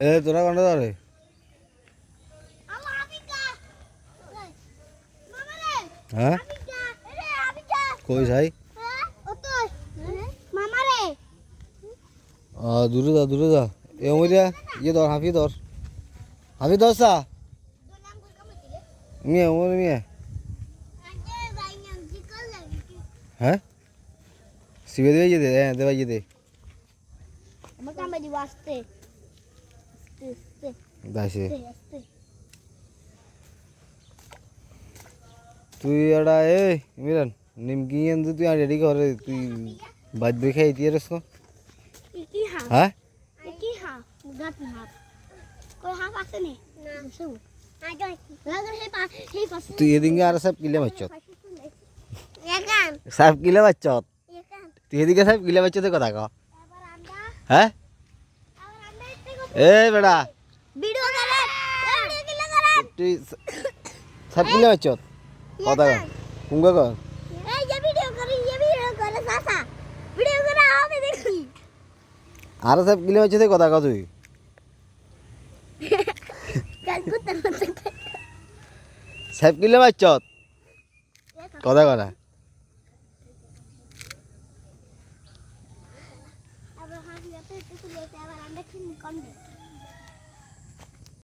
এ তোরা কোনটা ধরে হ্যাঁ কই যাই দূরে যা এ মরিয়া ইয়ে ধর হাফি ধর সা মিয়া ওমর মিয়া হ্যাঁ সিবে দেবে যেতে হ্যাঁ দেবাই যেতে দাসে তুই এটা এ মিরান নিমকি এনে তুই রেডি করে তুই বাদ বই খাই দিয়ে রেস হ্যাঁ তুই এদিকে আর সব কিলে বাচ্চত সব কিলে বাচ্চত তুই এদিকে সব কিলে বাচ্চতে কথা কও হ্যাঁ এ বেটা তুই সব কিলে বাচ্চত কথা কও কুঙ্গা কর আর সব কিলে বাচ্চতে কথা কও তুই সব কিলে বাচ্চত কথা করা আবার